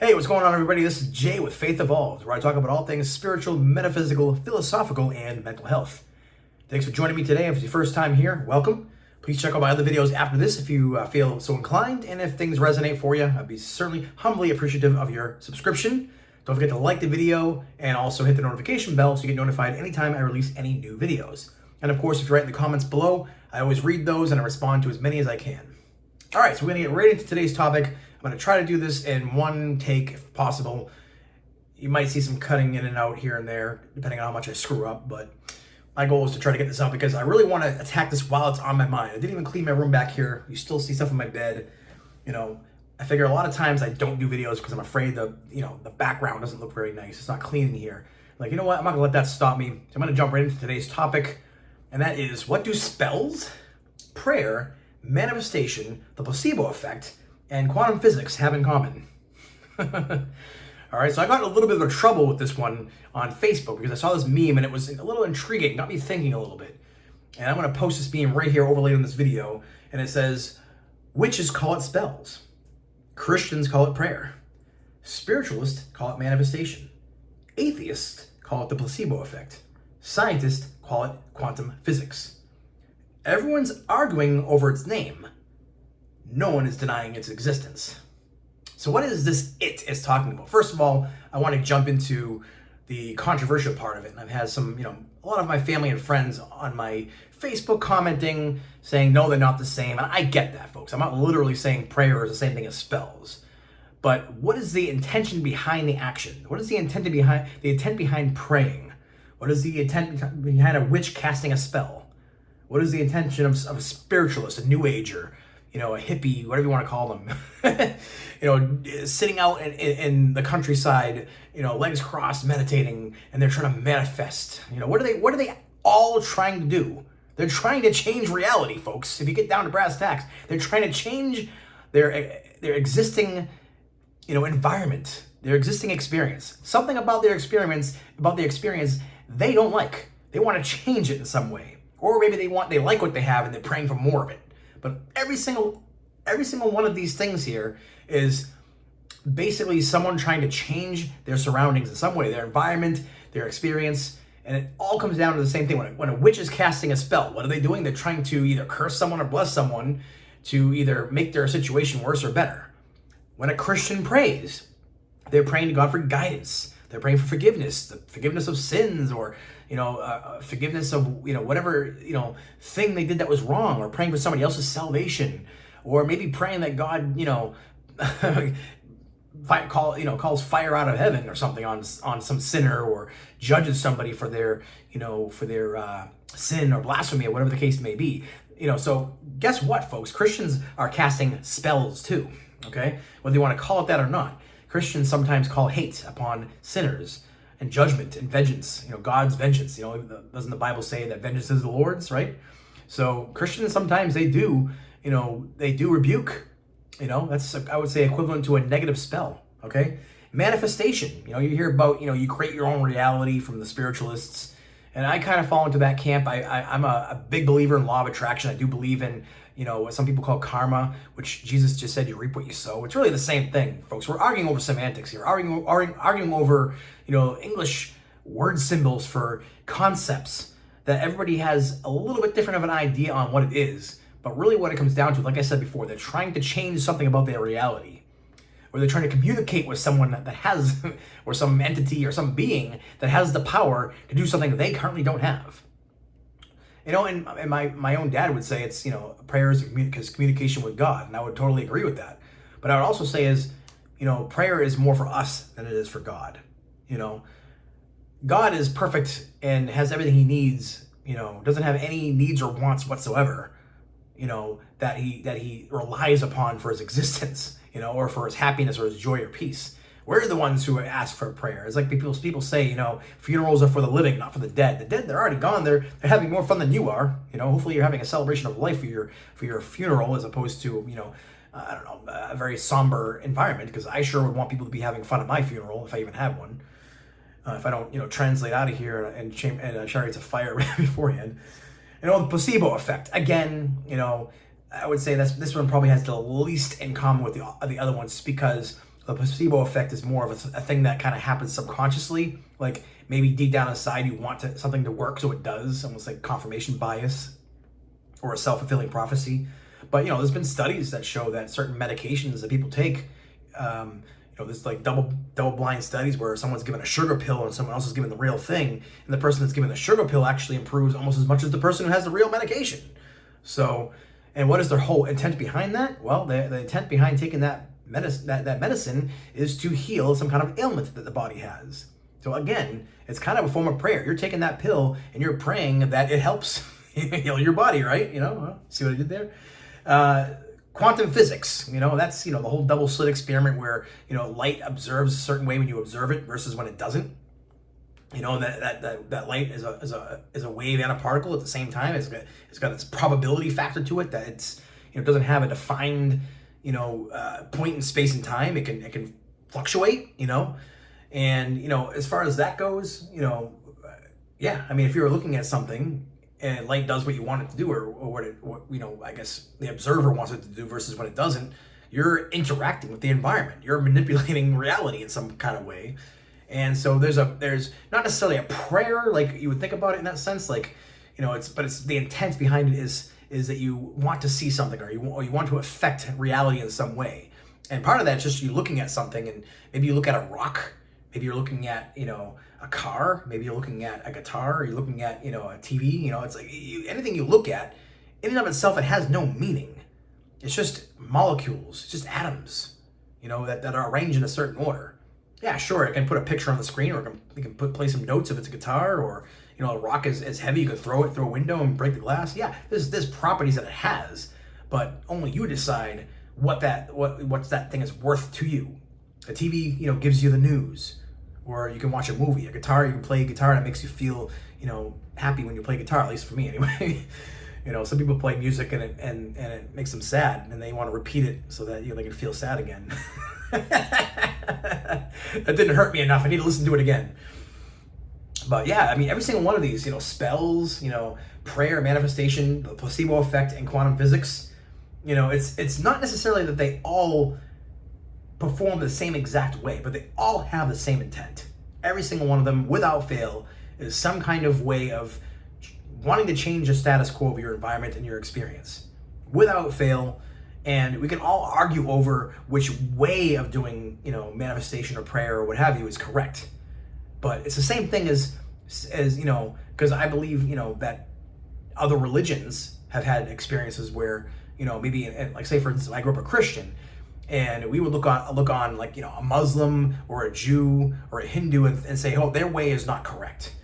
Hey, what's going on, everybody? This is Jay with Faith Evolved, where I talk about all things spiritual, metaphysical, philosophical, and mental health. Thanks for joining me today. If it's your first time here, welcome. Please check out my other videos after this if you feel so inclined, and if things resonate for you, I'd be certainly humbly appreciative of your subscription. Don't forget to like the video and also hit the notification bell so you get notified anytime I release any new videos. And of course, if you write in the comments below, I always read those and I respond to as many as I can. All right, so we're gonna get right into today's topic. I'm going to try to do this in one take if possible. You might see some cutting in and out here and there, depending on how much I screw up, but my goal is to try to get this out because I really want to attack this while it's on my mind. I didn't even clean my room back here. You still see stuff in my bed. You know, I figure a lot of times I don't do videos because I'm afraid the background doesn't look very nice. It's not clean in here. Like, you know what? I'm not going to let that stop me. So I'm going to jump right into today's topic, and that is, what do spells, prayer, manifestation, the placebo effect, and quantum physics have in common? All right, so I got in a little bit of trouble with this one on Facebook because I saw this meme and it was a little intriguing, got me thinking a little bit. And I'm gonna post this meme right here overlaid in this video, and it says, witches call it spells, Christians call it prayer, spiritualists call it manifestation, atheists call it the placebo effect, scientists call it quantum physics. Everyone's arguing over its name. No one is denying its existence. So what is this it is talking about? First of all, I want to jump into the controversial part of it. And I've had some, a lot of my family and friends on my Facebook commenting, saying, no, they're not the same. And I get that, folks. I'm not literally saying prayer is the same thing as spells. But what is the intention behind the action? What is the intent behind praying? What is the intent behind a witch casting a spell? What is the intention of a spiritualist, a new ager, a hippie, whatever you want to call them, sitting out in the countryside, legs crossed, meditating, and they're trying to manifest. What are they all trying to do? They're trying to change reality, folks. If you get down to brass tacks, they're trying to change their existing, environment, their existing experience. Something about their experience they don't like. They want to change it in some way, or maybe they like what they have and they're praying for more of it. But every single one of these things here is basically someone trying to change their surroundings in some way, their environment, their experience, and it all comes down to the same thing. When a witch is casting a spell, what are they doing? They're trying to either curse someone or bless someone to either make their situation worse or better. When a Christian prays, they're praying to God for guidance. They're praying for forgiveness, the forgiveness of sins, or forgiveness of whatever thing they did that was wrong, or praying for somebody else's salvation, or maybe praying that God calls fire out of heaven or something on some sinner, or judges somebody for their sin or blasphemy or whatever the case may be. So guess what, folks? Christians are casting spells too. Okay, whether you want to call it that or not. Christians sometimes call hate upon sinners and judgment and vengeance, God's vengeance. Doesn't the Bible say that vengeance is the Lord's, right? So Christians sometimes they do rebuke, that's, I would say, equivalent to a negative spell, okay? Manifestation, you hear about, you create your own reality from the spiritualists, and I kind of fall into that camp. I'm a big believer in law of attraction. I do believe in, what some people call karma, which Jesus just said you reap what you sow. It's really the same thing, folks. We're arguing over semantics here, arguing over, English word symbols for concepts that everybody has a little bit different of an idea on what it is. But really what it comes down to, like I said before, they're trying to change something about their reality, or they're trying to communicate with someone that has, or some entity or some being that has the power to do something they currently don't have. And my own dad would say it's, prayer is communication with God, and I would totally agree with that. But I would also say is, prayer is more for us than it is for God. God is perfect and has everything he needs, doesn't have any needs or wants whatsoever, that he relies upon for his existence, or for his happiness or his joy or peace. We're the ones who ask for prayer. It's like people say, funerals are for the living, not for the dead. The dead, they're already gone. They're having more fun than you are. Hopefully you're having a celebration of life for your funeral, as opposed to, a very somber environment, because I sure would want people to be having fun at my funeral if I even have one. If I don't, translate out of here and chariots of fire beforehand. The placebo effect. Again, I would say this one probably has the least in common with the other ones, because The placebo effect is more of a thing that kind of happens subconsciously. Like maybe deep down inside you want something to work, so it does, almost like confirmation bias or a self-fulfilling prophecy. But there's been studies that show that certain medications that people take, there's like double-blind studies where someone's given a sugar pill and someone else is given the real thing, and the person that's given the sugar pill actually improves almost as much as the person who has the real medication. So, and what is their whole intent behind that? Well, the intent behind taking that medicine is to heal some kind of ailment that the body has. So again, it's kind of a form of prayer. You're taking that pill and you're praying that it helps heal your body, right? See what I did there? Quantum physics, that's, the whole double slit experiment where, light observes a certain way when you observe it versus when it doesn't. That light is a wave and a particle at the same time. It's got this probability factor to it that it's, doesn't have a defined, point in space and time. It can fluctuate, and, as far as that goes, yeah, I mean, if you're looking at something and light does what you want it to do, or what I guess the observer wants it to do versus what it doesn't, you're interacting with the environment. You're manipulating reality in some kind of way. And so there's not necessarily a prayer like you would think about it in that sense, like, it's the intent behind it is that you want to see something, or you want to affect reality in some way. And part of that is just you looking at something, and maybe you look at a rock, maybe you're looking at, a car, maybe you're looking at a guitar, or you're looking at, a TV, it's like anything you look at, in and of itself, it has no meaning. It's just molecules, it's just atoms, that are arranged in a certain order. Yeah, sure, it can put a picture on the screen, or it can play some notes if it's a guitar, or, a rock is heavy, you can throw it through a window and break the glass. Yeah, there's properties that it has, but only you decide what's that thing is worth to you. A TV, gives you the news. Or you can watch a movie. A guitar, you can play a guitar and it makes you feel, happy when you play guitar, at least for me anyway. Some people play music and it makes them sad, and they want to repeat it so that they can feel sad again. That didn't hurt me enough. I need to listen to it again. But yeah, I mean, every single one of these, spells, prayer, manifestation, the placebo effect, and quantum physics, it's not necessarily that they all perform the same exact way, but they all have the same intent. Every single one of them, without fail, is some kind of way of wanting to change the status quo of your environment and your experience. Without fail. And we can all argue over which way of doing, manifestation or prayer or what have you is correct. But it's the same thing as because I believe, that other religions have had experiences where, maybe, like say for instance, I grew up a Christian, and we would look on like, a Muslim or a Jew or a Hindu and say, oh, their way is not correct.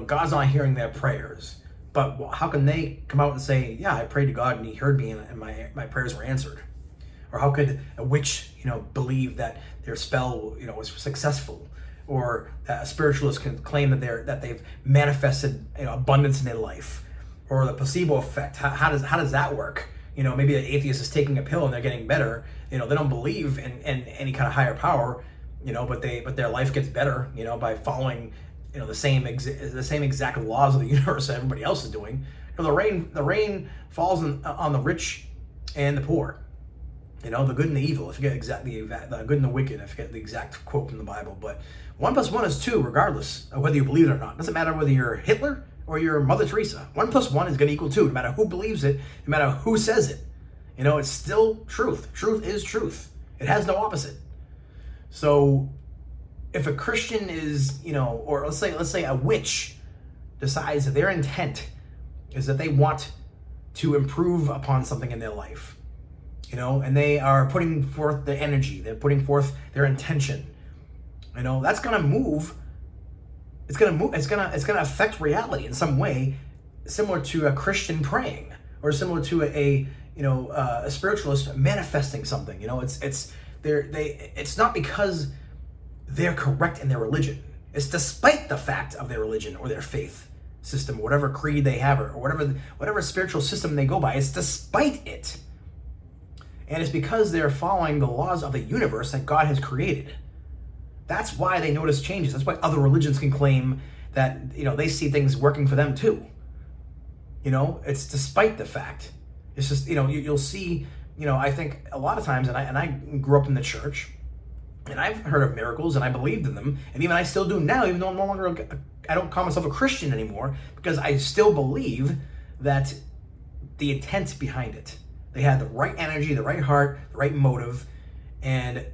God's not hearing their prayers. But how can they come out and say, yeah, I prayed to God and he heard me and my prayers were answered? Or how could a witch, believe that their spell, was successful? Or a spiritualist can claim that they've manifested, abundance in their life? Or the placebo effect, how does that work? Maybe an atheist is taking a pill and they're getting better. They don't believe in any kind of higher power, but their life gets better, by following, the same exact laws of the universe that everybody else is doing. The rain falls on the rich and the poor. The good and the evil. I forget exactly the good and the wicked. I forget the exact quote from the Bible, but 1 + 1 is 2, regardless of whether you believe it or not. It doesn't matter whether you're Hitler or you're Mother Teresa. 1 + 1 is going to equal 2, no matter who believes it, no matter who says it. It's still truth. Truth is truth. It has no opposite. So if a Christian is, or let's say a witch decides that their intent is that they want to improve upon something in their life, and they are putting forth their energy, they're putting forth their intention, that's going to move. It's going to affect reality in some way, similar to a Christian praying, or similar to a spiritualist manifesting something. It's not because they're correct in their religion. It's despite the fact of their religion or their faith system, whatever creed they have, or whatever spiritual system they go by. It's despite it. And it's because they're following the laws of the universe that God has created. That's why they notice changes. That's why other religions can claim that, they see things working for them too. It's despite the fact. It's just, you'll see, I think a lot of times, and I grew up in the church, And I've heard of miracles and I believed in them. And even I still do now, even though I'm no longer, I don't call myself a Christian anymore, because I still believe that the intent behind it, they had the right energy, the right heart, the right motive. And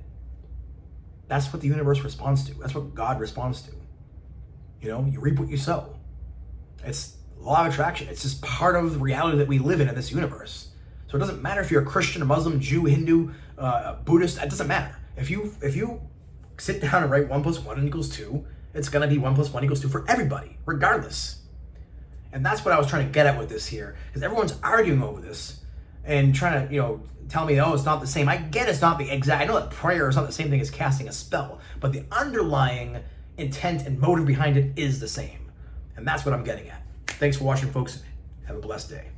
that's what the universe responds to. That's what God responds to. You know, you reap what you sow. It's law of attraction. It's just part of the reality that we live in this universe. So it doesn't matter if you're a Christian, a Muslim, Jew, Hindu, Buddhist. It doesn't matter. If you sit down and write 1 + 1 = 2, it's going to be 1 + 1 = 2 for everybody, regardless. And that's what I was trying to get at with this here, because everyone's arguing over this and trying to, tell me, oh, it's not the same. I get it's not the exact. I know that prayer is not the same thing as casting a spell, but the underlying intent and motive behind it is the same. And that's what I'm getting at. Thanks for watching, folks. Have a blessed day.